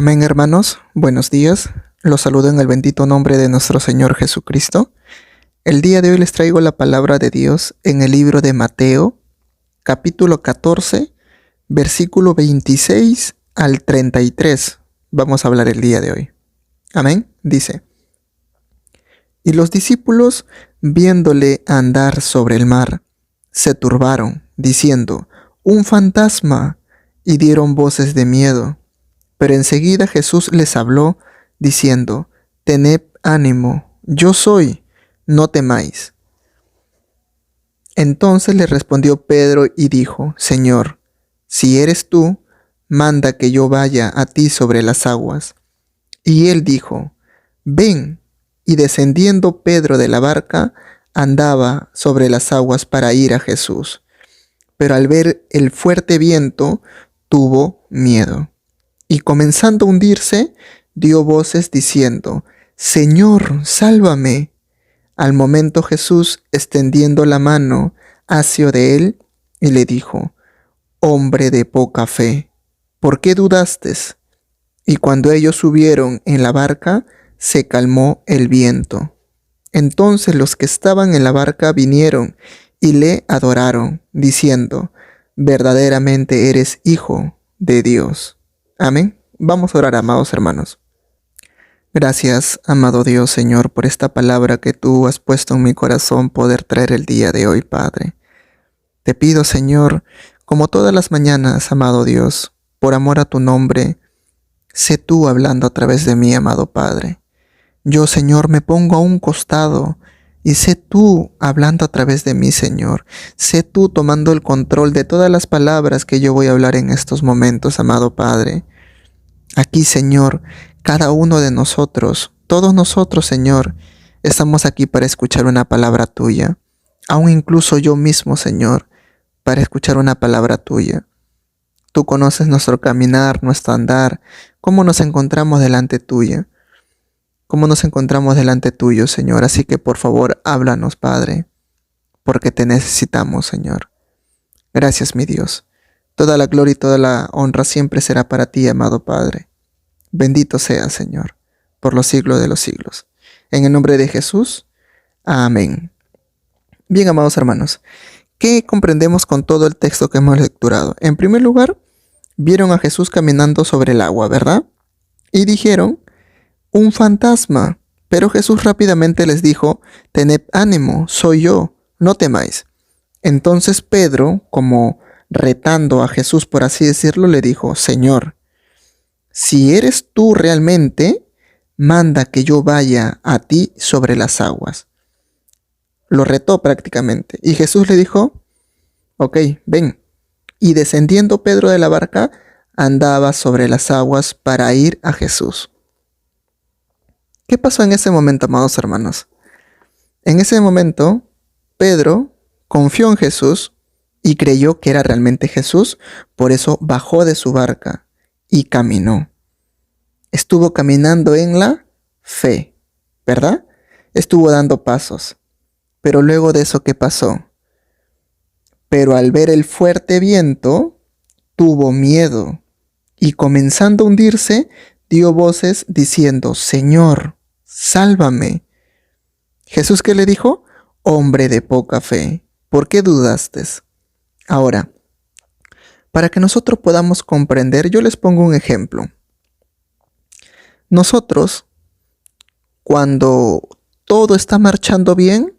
Amén, hermanos. Buenos días. Los saludo en el bendito nombre de nuestro Señor Jesucristo. El día de hoy les traigo la palabra de Dios en el libro de Mateo, capítulo 14, versículo 26 al 33. Vamos a hablar el día de hoy. Amén. Dice: Y los discípulos, viéndole andar sobre el mar, se turbaron, diciendo: «Un fantasma», y dieron voces de miedo. Pero enseguida Jesús les habló, diciendo: «Tened ánimo, yo soy, no temáis». Entonces le respondió Pedro y dijo: «Señor, si eres tú, manda que yo vaya a ti sobre las aguas». Y él dijo: «Ven». Y descendiendo Pedro de la barca, andaba sobre las aguas para ir a Jesús. Pero al ver el fuerte viento, tuvo miedo. Y comenzando a hundirse, dio voces diciendo: «Señor, sálvame». Al momento Jesús, extendiendo la mano, asió de él y le dijo: «Hombre de poca fe, ¿por qué dudaste?». Y cuando ellos subieron en la barca, se calmó el viento. Entonces los que estaban en la barca vinieron y le adoraron, diciendo: «Verdaderamente eres Hijo de Dios». Amén. Vamos a orar, amados hermanos. Gracias, amado Dios, Señor, por esta palabra que tú has puesto en mi corazón poder traer el día de hoy, Padre. Te pido, Señor, como todas las mañanas, amado Dios, por amor a tu nombre, sé tú hablando a través de mí, amado Padre. Yo, Señor, me pongo a un costado y sé tú hablando a través de mí, Señor. Sé tú tomando el control de todas las palabras que yo voy a hablar en estos momentos, amado Padre. Aquí, Señor, cada uno de nosotros, todos nosotros, Señor, estamos aquí para escuchar una palabra tuya. Aún incluso yo mismo, Señor, para escuchar una palabra tuya. Tú conoces nuestro caminar, nuestro andar, cómo nos encontramos delante tuya. Cómo nos encontramos delante tuyo, Señor. Así que por favor, háblanos, Padre, porque te necesitamos, Señor. Gracias, mi Dios. Toda la gloria y toda la honra siempre será para ti, amado Padre. Bendito seas, Señor, por los siglos de los siglos. En el nombre de Jesús, amén. Bien, amados hermanos, ¿qué comprendemos con todo el texto que hemos lecturado? En primer lugar, vieron a Jesús caminando sobre el agua, ¿verdad? Y dijeron: «Un fantasma». Pero Jesús rápidamente les dijo: «Tened ánimo, soy yo, no temáis». Entonces Pedro, como retando a Jesús, por así decirlo, le dijo: «Señor, si eres tú realmente, manda que yo vaya a ti sobre las aguas». Lo retó prácticamente. Y Jesús le dijo: «Ok, ven». Y descendiendo Pedro de la barca, andaba sobre las aguas para ir a Jesús. ¿Qué pasó en ese momento, amados hermanos? En ese momento, Pedro confió en Jesús y creyó que era realmente Jesús, por eso bajó de su barca y caminó. Estuvo caminando en la fe, ¿verdad? Estuvo dando pasos. Pero luego de eso, ¿qué pasó? Pero al ver el fuerte viento, tuvo miedo y comenzando a hundirse, dio voces diciendo: «Señor, sálvame». Jesús, ¿qué le dijo? «Hombre de poca fe, ¿por qué dudaste?». Ahora, para que nosotros podamos comprender, yo les pongo un ejemplo. Nosotros, cuando todo está marchando bien,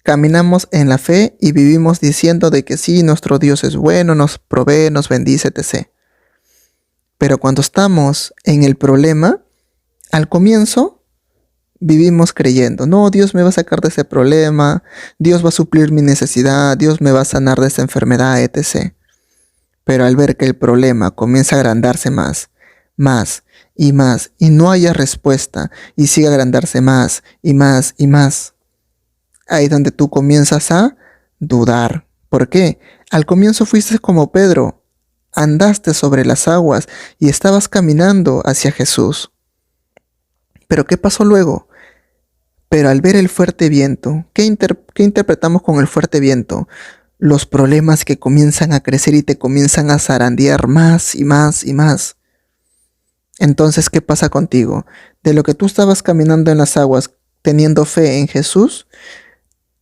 caminamos en la fe y vivimos diciendo de que sí, nuestro Dios es bueno, nos provee, nos bendice, etc. Pero cuando estamos en el problema, al comienzo vivimos creyendo: «No, Dios me va a sacar de ese problema, Dios va a suplir mi necesidad, Dios me va a sanar de esa enfermedad, etc». Pero al ver que el problema comienza a agrandarse más y más, y no haya respuesta, y sigue agrandarse más y más y más, ahí es donde tú comienzas a dudar. ¿Por qué? Al comienzo fuiste como Pedro, andaste sobre las aguas y estabas caminando hacia Jesús. ¿Pero qué pasó luego? Pero al ver el fuerte viento, ¿qué interpretamos con el fuerte viento? Los problemas que comienzan a crecer y te comienzan a zarandear más y más y más. Entonces, ¿qué pasa contigo? De lo que tú estabas caminando en las aguas teniendo fe en Jesús,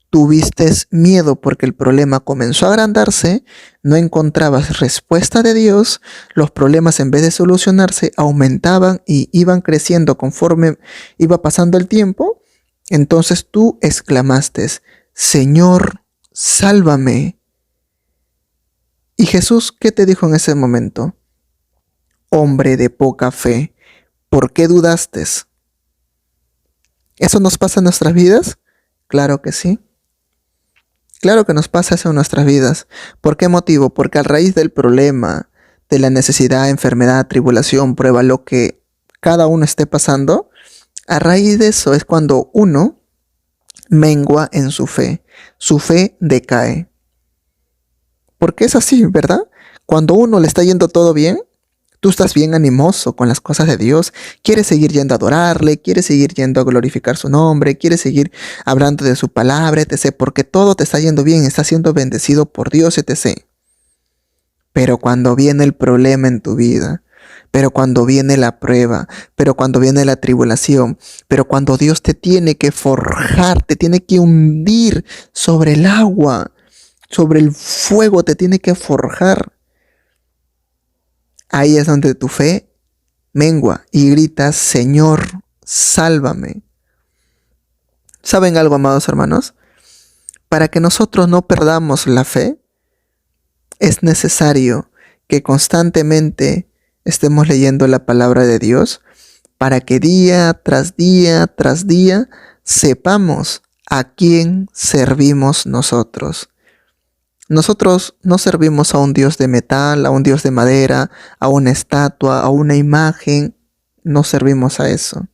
tuviste miedo porque el problema comenzó a agrandarse, no encontrabas respuesta de Dios, los problemas en vez de solucionarse aumentaban y iban creciendo conforme iba pasando el tiempo. Entonces tú exclamaste, Señor, sálvame. ¿Y Jesús qué te dijo en ese momento? Hombre de poca fe, ¿por qué dudaste? ¿Eso nos pasa en nuestras vidas? Claro que sí. Claro que nos pasa eso en nuestras vidas. ¿Por qué motivo? Porque a raíz del problema, de la necesidad, enfermedad, tribulación, prueba, lo que cada uno esté pasando, a raíz de eso es cuando uno mengua en su fe decae. Porque es así, ¿verdad? Cuando uno le está yendo todo bien, tú estás bien animoso con las cosas de Dios, quieres seguir yendo a adorarle, quieres seguir yendo a glorificar su nombre, quieres seguir hablando de su palabra, etc. Porque todo te está yendo bien, estás siendo bendecido por Dios, etc. Pero cuando viene el problema en tu vida, pero cuando viene la prueba, pero cuando viene la tribulación, pero cuando Dios te tiene que forjar, te tiene que hundir sobre el agua, sobre el fuego, te tiene que forjar. Ahí es donde tu fe mengua y gritas, Señor, sálvame. ¿Saben algo, amados hermanos? Para que nosotros no perdamos la fe, es necesario que constantemente estemos leyendo la palabra de Dios para que día tras día tras día sepamos a quién servimos nosotros. Nosotros no servimos a un Dios de metal, a un Dios de madera, a una estatua, a una imagen. No servimos a eso.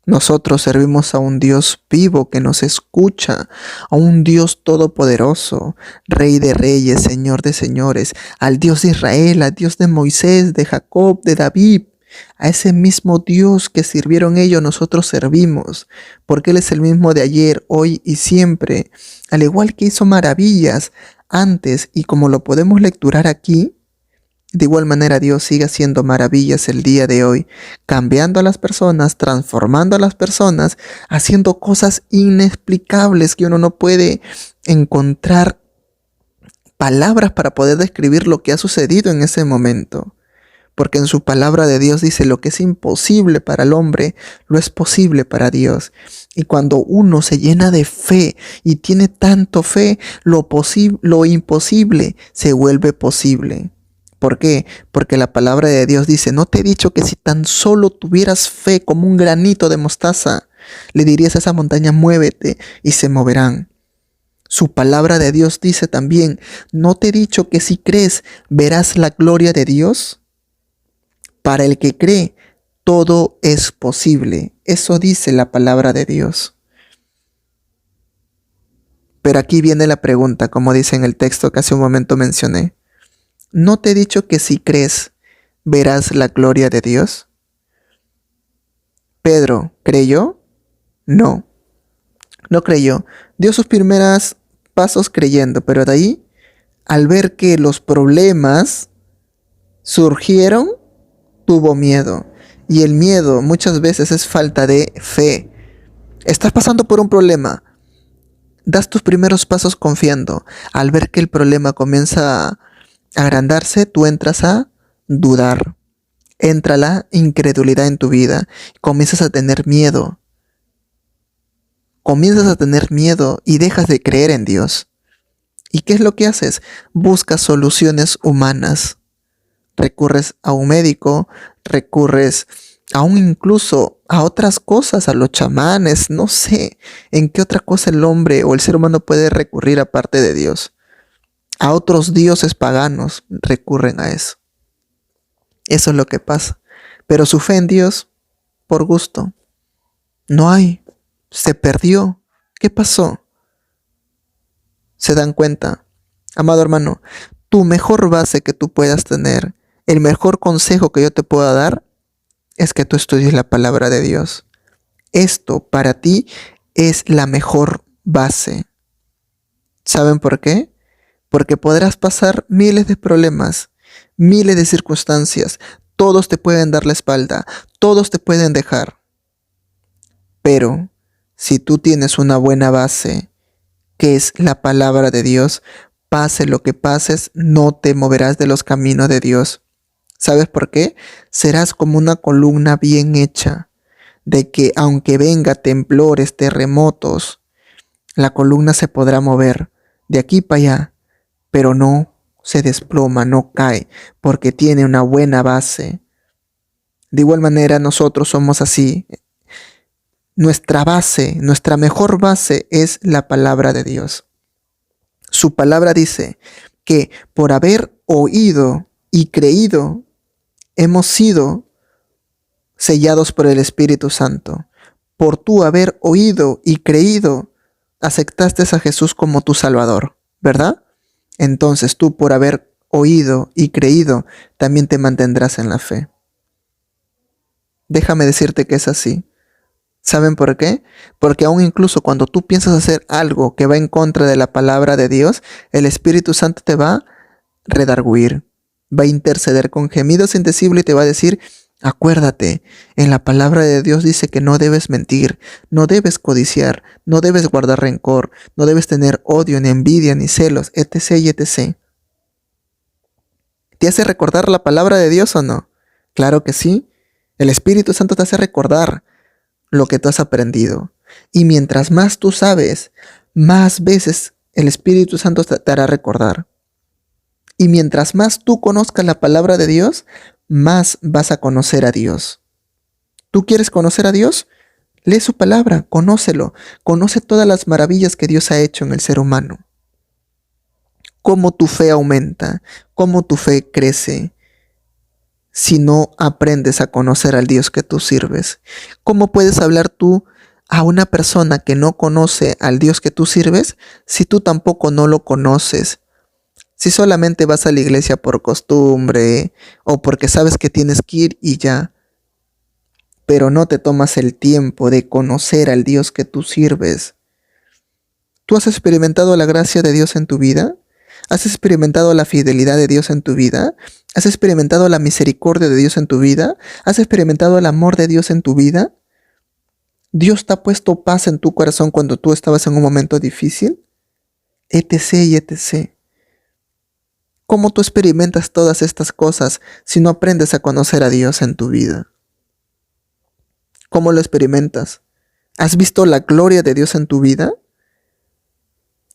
Nosotros servimos a un Dios vivo que nos escucha, a un Dios todopoderoso, Rey de reyes, Señor de señores, al Dios de Israel, al Dios de Moisés, de Jacob, de David. A ese mismo Dios que sirvieron ellos, nosotros servimos, porque Él es el mismo de ayer, hoy y siempre. Al igual que hizo maravillas antes y como lo podemos lecturar aquí, de igual manera Dios sigue haciendo maravillas el día de hoy, cambiando a las personas, transformando a las personas, haciendo cosas inexplicables que uno no puede encontrar palabras para poder describir lo que ha sucedido en ese momento. Porque en su palabra de Dios dice lo que es imposible para el hombre, lo es posible para Dios. Y cuando uno se llena de fe y tiene tanto fe, lo imposible se vuelve posible. ¿Por qué? Porque la palabra de Dios dice, no te he dicho que si tan solo tuvieras fe como un granito de mostaza, le dirías a esa montaña, muévete, y se moverán. Su palabra de Dios dice también, ¿no te he dicho que si crees, verás la gloria de Dios? Para el que cree, todo es posible. Eso dice la palabra de Dios. Pero aquí viene la pregunta, como dice en el texto que hace un momento mencioné. ¿No te he dicho que si crees, verás la gloria de Dios? Pedro, ¿creyó? No, no creyó. Dio sus primeros pasos creyendo, pero de ahí, al ver que los problemas surgieron, tuvo miedo. Y el miedo muchas veces es falta de fe. Estás pasando por un problema. Das tus primeros pasos confiando. Al ver que el problema comienza a agrandarse, tú entras a dudar. Entra la incredulidad en tu vida. Comienzas a tener miedo. Comienzas a tener miedo y dejas de creer en Dios. ¿Y qué es lo que haces? Buscas soluciones humanas. Recurres a un médico, recurres aún incluso a otras cosas, a los chamanes, no sé en qué otra cosa el hombre o el ser humano puede recurrir aparte de Dios. A otros dioses paganos recurren a eso. Eso es lo que pasa. Pero su fe en Dios, por gusto, no hay. Se perdió. ¿Qué pasó? ¿Se dan cuenta? Amado hermano, tu mejor base que tú puedas tener, el mejor consejo que yo te pueda dar es que tú estudies la palabra de Dios. Esto para ti es la mejor base. ¿Saben por qué? Porque podrás pasar miles de problemas, miles de circunstancias, todos te pueden dar la espalda, todos te pueden dejar. Pero si tú tienes una buena base, que es la palabra de Dios, pase lo que pases, no te moverás de los caminos de Dios. ¿Sabes por qué? Serás como una columna bien hecha, de que aunque venga temblores, terremotos, la columna se podrá mover de aquí para allá, pero no se desploma, no cae, porque tiene una buena base. De igual manera nosotros somos así. Nuestra base, nuestra mejor base es la palabra de Dios. Su palabra dice que por haber oído y creído, hemos sido sellados por el Espíritu Santo. Por tú haber oído y creído, aceptaste a Jesús como tu Salvador, ¿verdad? Entonces tú por haber oído y creído, también te mantendrás en la fe. Déjame decirte que es así. ¿Saben por qué? Porque aún incluso cuando tú piensas hacer algo que va en contra de la palabra de Dios, el Espíritu Santo te va a redarguir, va a interceder con gemidos indecibles y te va a decir: acuérdate, en la palabra de Dios dice que no debes mentir, no debes codiciar, no debes guardar rencor, no debes tener odio, ni envidia, ni celos, etc. y etc. ¿Te hace recordar la palabra de Dios o no? Claro que sí. El Espíritu Santo te hace recordar lo que tú has aprendido. Y mientras más tú sabes, más veces el Espíritu Santo te hará recordar. Y mientras más tú conozcas la palabra de Dios, más vas a conocer a Dios. ¿Tú quieres conocer a Dios? Lee su palabra, conócelo, conoce todas las maravillas que Dios ha hecho en el ser humano. Cómo tu fe aumenta, cómo tu fe crece, si no aprendes a conocer al Dios que tú sirves. ¿Cómo puedes hablar tú a una persona que no conoce al Dios que tú sirves si tú tampoco no lo conoces? Si solamente vas a la iglesia por costumbre o porque sabes que tienes que ir y ya, pero no te tomas el tiempo de conocer al Dios que tú sirves. ¿Tú has experimentado la gracia de Dios en tu vida? ¿Has experimentado la fidelidad de Dios en tu vida? ¿Has experimentado la misericordia de Dios en tu vida? ¿Has experimentado el amor de Dios en tu vida? ¿Dios te ha puesto paz en tu corazón cuando tú estabas en un momento difícil? Etc. y etc. ¿Cómo tú experimentas todas estas cosas si no aprendes a conocer a Dios en tu vida? ¿Cómo lo experimentas? ¿Has visto la gloria de Dios en tu vida?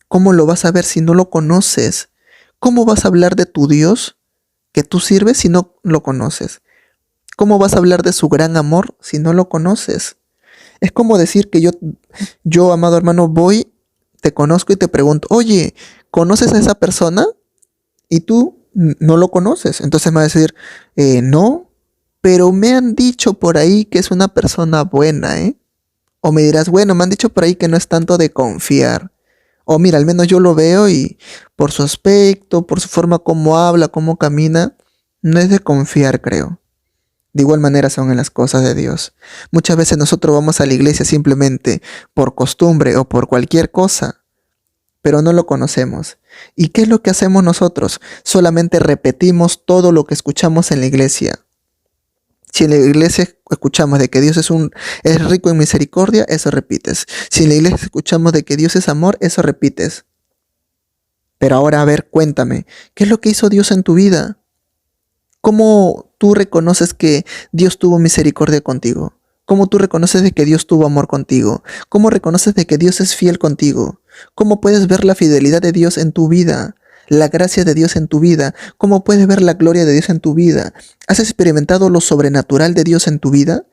¿Cómo lo vas a ver si no lo conoces? ¿Cómo vas a hablar de tu Dios que tú sirves si no lo conoces? ¿Cómo vas a hablar de su gran amor si no lo conoces? Es como decir que yo, amado hermano, voy, te conozco y te pregunto: oye, ¿conoces a esa persona? Y tú no lo conoces. Entonces me va a decir: no, pero me han dicho por ahí que es una persona buena, ¿eh? O me dirás: bueno, me han dicho por ahí que no es tanto de confiar. O mira, al menos yo lo veo y por su aspecto, por su forma como habla, cómo camina, no es de confiar, creo. De igual manera son en las cosas de Dios. Muchas veces nosotros vamos a la iglesia simplemente por costumbre o por cualquier cosa, pero no lo conocemos. ¿Y qué es lo que hacemos nosotros? Solamente repetimos todo lo que escuchamos en la iglesia. Si en la iglesia escuchamos de que Dios es rico en misericordia, eso repites. Si en la iglesia escuchamos de que Dios es amor, eso repites. Pero ahora, a ver, cuéntame, ¿qué es lo que hizo Dios en tu vida? ¿Cómo tú reconoces que Dios tuvo misericordia contigo? ¿Cómo tú reconoces de que Dios tuvo amor contigo? ¿Cómo reconoces de que Dios es fiel contigo? ¿Cómo puedes ver la fidelidad de Dios en tu vida? La gracia de Dios en tu vida. ¿Cómo puedes ver la gloria de Dios en tu vida? ¿Has experimentado lo sobrenatural de Dios en tu vida?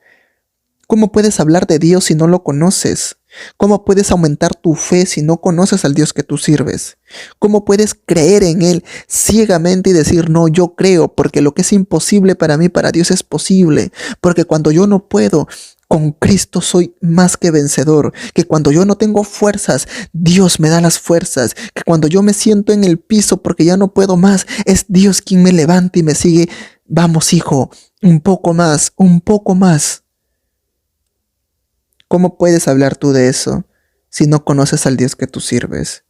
¿Cómo puedes hablar de Dios si no lo conoces? ¿Cómo puedes aumentar tu fe si no conoces al Dios que tú sirves? ¿Cómo puedes creer en Él ciegamente y decir: no, yo creo, porque lo que es imposible para mí, para Dios es posible? Porque cuando yo no puedo, con Cristo soy más que vencedor. Que cuando yo no tengo fuerzas, Dios me da las fuerzas. Que cuando yo me siento en el piso porque ya no puedo más, es Dios quien me levanta y me sigue: vamos, hijo, un poco más, un poco más. ¿Cómo puedes hablar tú de eso si no conoces al Dios que tú sirves?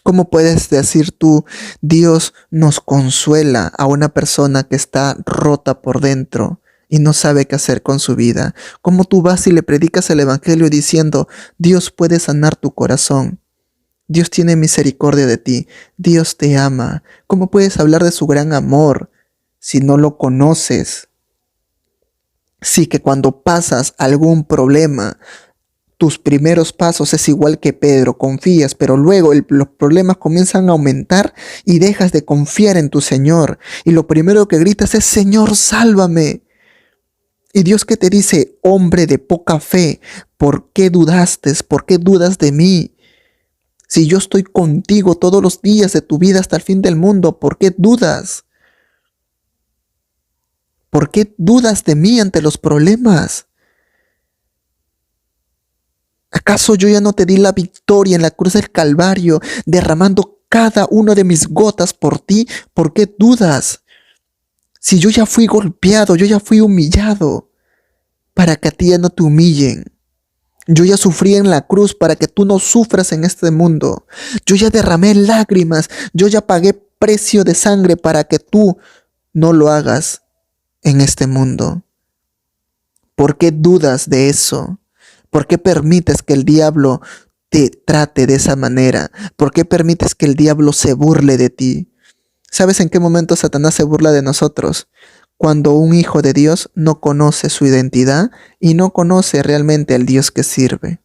¿Cómo puedes decir tú, Dios nos consuela a una persona que está rota por dentro y no sabe qué hacer con su vida? ¿Cómo tú vas y le predicas el evangelio diciendo, Dios puede sanar tu corazón? Dios tiene misericordia de ti. Dios te ama. ¿Cómo puedes hablar de su gran amor si no lo conoces? Sí, que cuando pasas algún problema, tus primeros pasos es igual que Pedro, confías, pero luego los problemas comienzan a aumentar y dejas de confiar en tu Señor. Y lo primero que gritas es, Señor, sálvame. Y Dios que te dice, hombre de poca fe, ¿por qué dudaste? ¿Por qué dudas de mí? Si yo estoy contigo todos los días de tu vida hasta el fin del mundo, ¿por qué dudas? ¿Por qué dudas de mí ante los problemas? ¿Acaso yo ya no te di la victoria en la cruz del Calvario, derramando cada una de mis gotas por ti? ¿Por qué dudas? Si yo ya fui golpeado, yo ya fui humillado, para que a ti ya no te humillen. Yo ya sufrí en la cruz para que tú no sufras en este mundo. Yo ya derramé lágrimas, yo ya pagué precio de sangre para que tú no lo hagas en este mundo. ¿Por qué dudas de eso? ¿Por qué permites que el diablo te trate de esa manera? ¿Por qué permites que el diablo se burle de ti? ¿Sabes en qué momento Satanás se burla de nosotros? Cuando un hijo de Dios no conoce su identidad y no conoce realmente al Dios que sirve.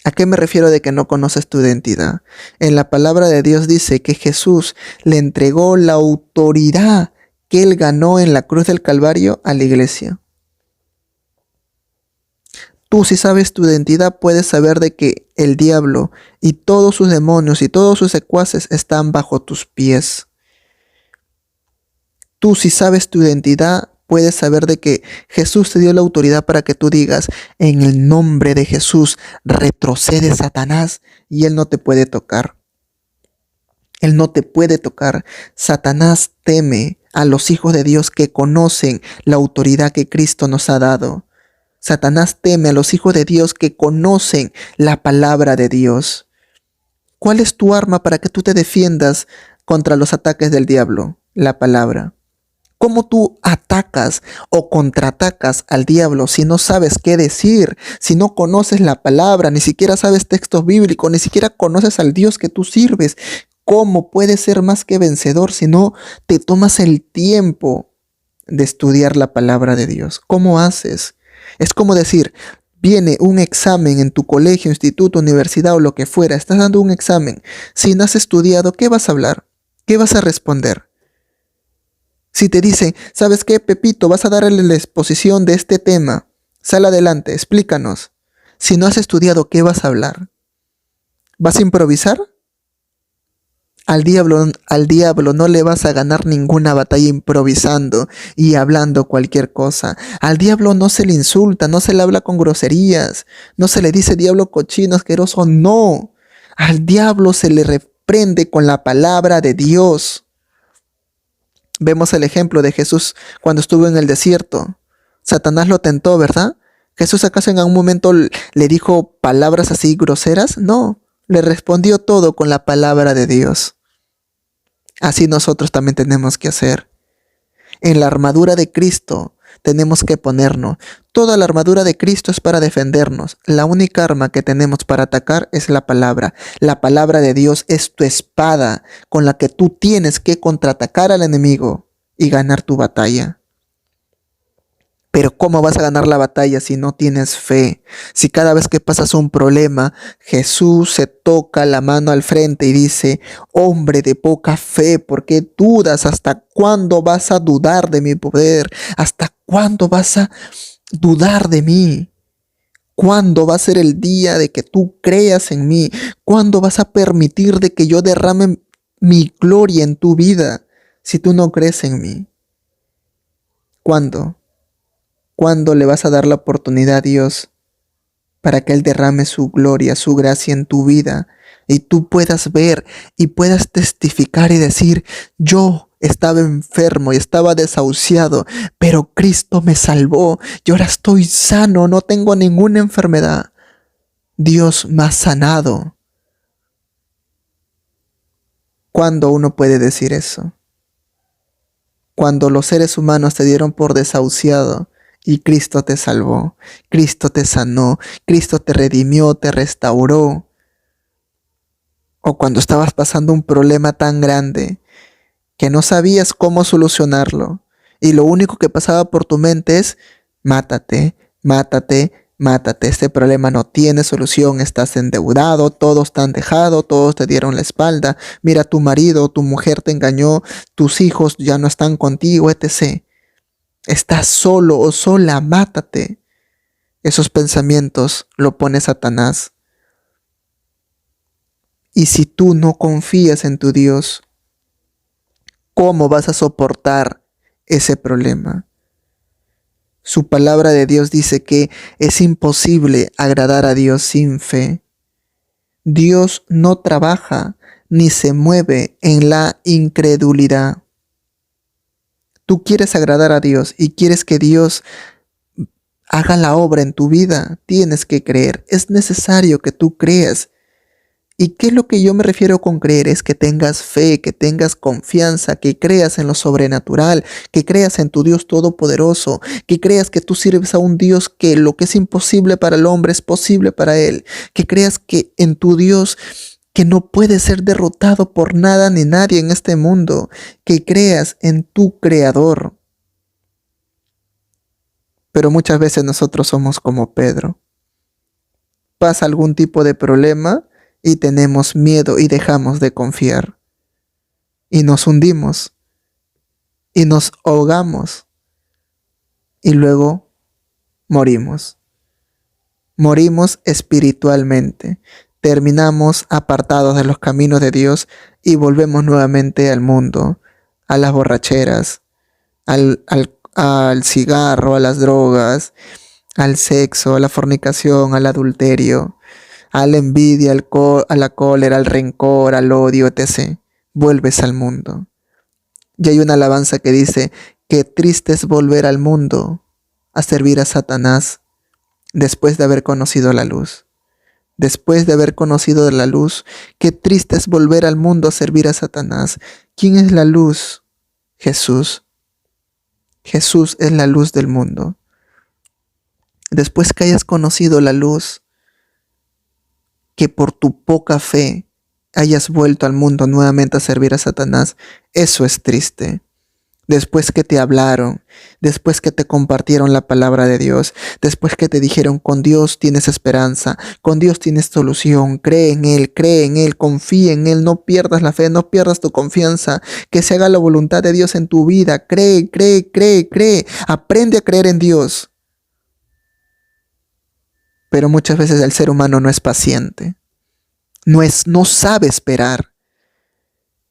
¿A qué me refiero de que no conoces tu identidad? En la palabra de Dios dice que Jesús le entregó la autoridad que él ganó en la cruz del Calvario a la iglesia. Tú, si sabes tu identidad, puedes saber de que el diablo y todos sus demonios y todos sus secuaces están bajo tus pies. Tú, si sabes tu identidad, puedes saber de que Jesús te dio la autoridad para que tú digas, en el nombre de Jesús, retrocede Satanás y él no te puede tocar. Él no te puede tocar. Satanás teme a los hijos de Dios que conocen la autoridad que Cristo nos ha dado. Satanás teme a los hijos de Dios que conocen la palabra de Dios. ¿Cuál es tu arma para que tú te defiendas contra los ataques del diablo? La palabra. ¿Cómo tú atacas o contraatacas al diablo si no sabes qué decir, si no conoces la palabra, ni siquiera sabes textos bíblicos, ni siquiera conoces al Dios que tú sirves? ¿Cómo puedes ser más que vencedor si no te tomas el tiempo de estudiar la palabra de Dios? ¿Cómo haces? Es como decir, viene un examen en tu colegio, instituto, universidad o lo que fuera, estás dando un examen. Si no has estudiado, ¿qué vas a hablar? ¿Qué vas a responder? Si te dicen, ¿sabes qué, Pepito? Vas a darle la exposición de este tema. Sal adelante, explícanos. Si no has estudiado, ¿qué vas a hablar? ¿Vas a improvisar? Al diablo no le vas a ganar ninguna batalla improvisando y hablando cualquier cosa. Al diablo no se le insulta, no se le habla con groserías, no se le dice diablo cochino, asqueroso, no. Al diablo se le reprende con la palabra de Dios. Vemos el ejemplo de Jesús cuando estuvo en el desierto. Satanás lo tentó, ¿verdad? ¿Jesús acaso en algún momento le dijo palabras así groseras? No, le respondió todo con la palabra de Dios. Así nosotros también tenemos que hacer. En la armadura de Cristo tenemos que ponernos. Toda la armadura de Cristo es para defendernos. La única arma que tenemos para atacar es la palabra. La palabra de Dios es tu espada con la que tú tienes que contraatacar al enemigo y ganar tu batalla. Pero ¿cómo vas a ganar la batalla si no tienes fe? Si cada vez que pasas un problema, Jesús se toca la mano al frente y dice, hombre de poca fe, ¿por qué dudas? ¿Hasta cuándo vas a dudar de mi poder? ¿Hasta cuándo vas a dudar de mí? ¿Cuándo va a ser el día de que tú creas en mí? ¿Cuándo vas a permitir de que yo derrame mi gloria en tu vida si tú no crees en mí? ¿Cuándo? ¿Cuándo le vas a dar la oportunidad a Dios para que Él derrame su gloria, su gracia en tu vida y tú puedas ver y puedas testificar y decir, yo estaba enfermo y estaba desahuciado, pero Cristo me salvó y ahora estoy sano, no tengo ninguna enfermedad. Dios me ha sanado. ¿Cuándo uno puede decir eso? Cuando los seres humanos te dieron por desahuciado y Cristo te salvó, Cristo te sanó, Cristo te redimió, te restauró. O cuando estabas pasando un problema tan grande que no sabías cómo solucionarlo y lo único que pasaba por tu mente es mátate, mátate, mátate. Este problema no tiene solución, estás endeudado, todos te han dejado, todos te dieron la espalda. Mira, tu marido, tu mujer te engañó, tus hijos ya no están contigo, etc. Estás solo o sola, mátate. Esos pensamientos lo pone Satanás. Y si tú no confías en tu Dios, ¿cómo vas a soportar ese problema? Su palabra de Dios dice que es imposible agradar a Dios sin fe. Dios no trabaja ni se mueve en la incredulidad. Tú quieres agradar a Dios y quieres que Dios haga la obra en tu vida, tienes que creer. Es necesario que tú creas. ¿Y qué es lo que yo me refiero con creer? Es que tengas fe, que tengas confianza, que creas en lo sobrenatural, que creas en tu Dios todopoderoso, que creas que tú sirves a un Dios que lo que es imposible para el hombre es posible para él, que creas que en tu Dios que no puede ser derrotado por nada ni nadie en este mundo, que creas en tu Creador. Pero muchas veces nosotros somos como Pedro. Pasa algún tipo de problema y tenemos miedo y dejamos de confiar. Y nos hundimos. Y nos ahogamos. Y luego morimos. Morimos espiritualmente. Terminamos apartados de los caminos de Dios y volvemos nuevamente al mundo, a las borracheras, al cigarro, a las drogas, al sexo, a la fornicación, al adulterio, a la envidia, a la cólera, al rencor, al odio, etc. Vuelves al mundo. Y hay una alabanza que dice, qué triste es volver al mundo a servir a Satanás después de haber conocido la luz. Después de haber conocido la luz, qué triste es volver al mundo a servir a Satanás. ¿Quién es la luz? Jesús. Jesús es la luz del mundo. Después que hayas conocido la luz, que por tu poca fe hayas vuelto al mundo nuevamente a servir a Satanás, eso es triste. Después que te hablaron, después que te compartieron la palabra de Dios, después que te dijeron con Dios tienes esperanza, con Dios tienes solución, cree en Él, confía en Él, no pierdas la fe, no pierdas tu confianza, que se haga la voluntad de Dios en tu vida, cree, aprende a creer en Dios. Pero muchas veces el ser humano no es paciente, no sabe esperar.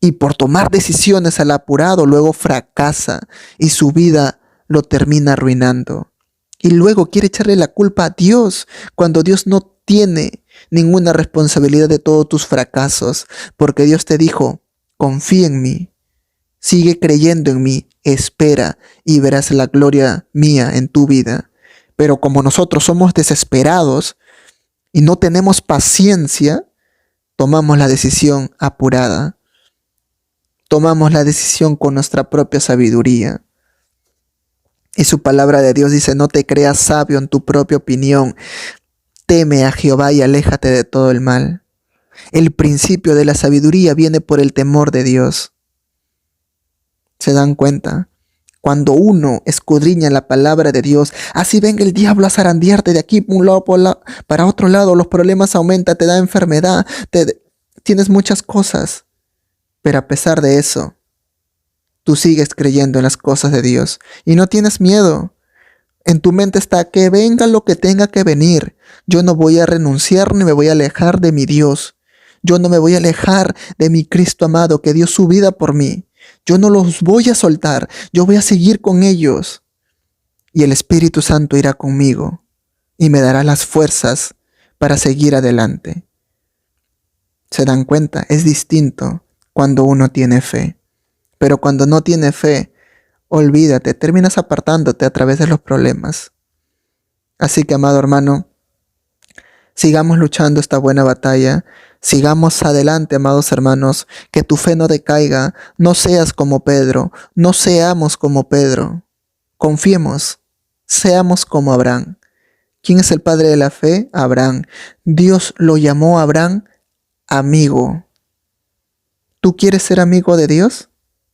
Y por tomar decisiones al apurado luego fracasa y su vida lo termina arruinando. Y luego quiere echarle la culpa a Dios cuando Dios no tiene ninguna responsabilidad de todos tus fracasos. Porque Dios te dijo, confía en mí, sigue creyendo en mí, espera y verás la gloria mía en tu vida. Pero como nosotros somos desesperados y no tenemos paciencia, tomamos la decisión apurada. Tomamos la decisión con nuestra propia sabiduría. Y su palabra de Dios dice, no te creas sabio en tu propia opinión. Teme a Jehová y aléjate de todo el mal. El principio de la sabiduría viene por el temor de Dios. ¿Se dan cuenta? Cuando uno escudriña la palabra de Dios, así venga el diablo a zarandearte de aquí un lado para otro lado, los problemas aumentan, te da enfermedad, tienes muchas cosas. Pero a pesar de eso, tú sigues creyendo en las cosas de Dios y no tienes miedo. En tu mente está que venga lo que tenga que venir. Yo no voy a renunciar ni me voy a alejar de mi Dios. Yo no me voy a alejar de mi Cristo amado que dio su vida por mí. Yo no los voy a soltar. Yo voy a seguir con ellos. Y el Espíritu Santo irá conmigo y me dará las fuerzas para seguir adelante. ¿Se dan cuenta? Es distinto cuando uno tiene fe. Pero cuando no tiene fe, olvídate, terminas apartándote a través de los problemas. Así que, amado hermano, sigamos luchando esta buena batalla, Sigamos adelante, amados hermanos, que tu fe no decaiga, no seas como Pedro, no seamos como Pedro. Confiemos, seamos como Abraham. ¿Quién es el padre de la fe? Abraham. Dios lo llamó a Abraham amigo. ¿Tú quieres ser amigo de Dios?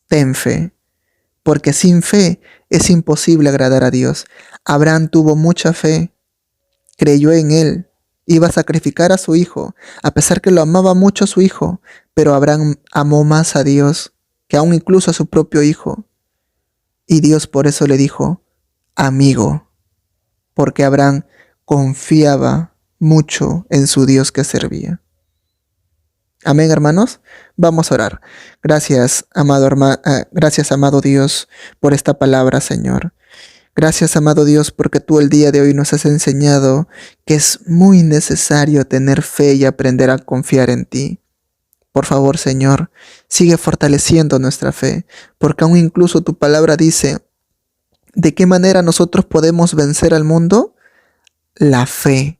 Ten fe, porque sin fe es imposible agradar a Dios. Abraham tuvo mucha fe, creyó en él, iba a sacrificar a su hijo, a pesar que lo amaba mucho a su hijo, pero Abraham amó más a Dios que aún incluso a su propio hijo. Y Dios por eso le dijo, amigo, porque Abraham confiaba mucho en su Dios que servía. Amén, hermanos. Vamos a orar. Gracias, amado Dios, por esta palabra, Señor. Gracias, amado Dios, porque tú el día de hoy nos has enseñado que es muy necesario tener fe y aprender a confiar en ti. Por favor, Señor, sigue fortaleciendo nuestra fe, porque aún incluso tu palabra dice, ¿de qué manera nosotros podemos vencer al mundo? La fe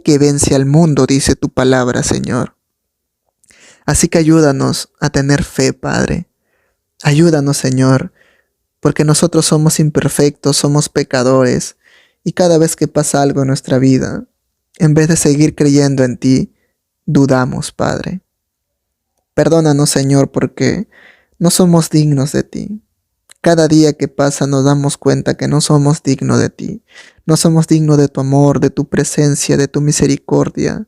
que vence al mundo, dice tu palabra, Señor. Así que ayúdanos a tener fe, Padre. Ayúdanos, Señor, porque nosotros somos imperfectos, somos pecadores, y cada vez que pasa algo en nuestra vida, en vez de seguir creyendo en ti, dudamos, Padre. Perdónanos, Señor, porque no somos dignos de ti. Cada día que pasa nos damos cuenta que no somos dignos de ti. No somos dignos de tu amor, de tu presencia, de tu misericordia,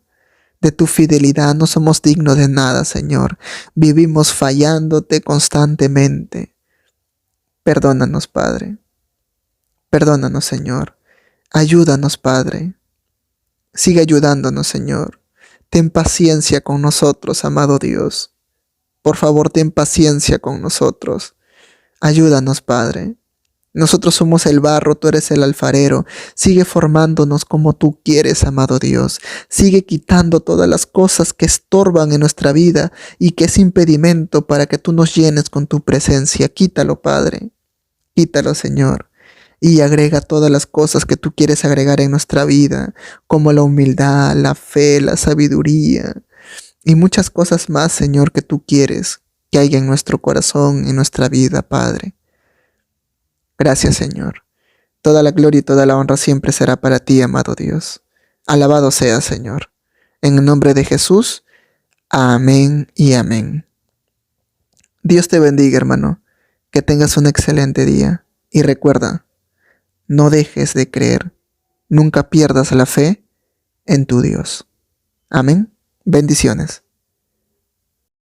de tu fidelidad. No somos dignos de nada, Señor. Vivimos fallándote constantemente. Perdónanos, Padre. Perdónanos, Señor. Ayúdanos, Padre. Sigue ayudándonos, Señor. Ten paciencia con nosotros, amado Dios. Por favor, ten paciencia con nosotros. Ayúdanos, Padre. Nosotros somos el barro, tú eres el alfarero. Sigue formándonos como tú quieres, amado Dios. Sigue quitando todas las cosas que estorban en nuestra vida y que es impedimento para que tú nos llenes con tu presencia. Quítalo, Padre. Quítalo, Señor. Y agrega todas las cosas que tú quieres agregar en nuestra vida, como la humildad, la fe, la sabiduría y muchas cosas más, Señor, que tú quieres que haya en nuestro corazón, en nuestra vida, Padre. Gracias, Señor. Toda la gloria y toda la honra siempre será para ti, amado Dios. Alabado sea, Señor. En el nombre de Jesús, amén y amén. Dios te bendiga, hermano. Que tengas un excelente día. Y recuerda, no dejes de creer. Nunca pierdas la fe en tu Dios. Amén. Bendiciones.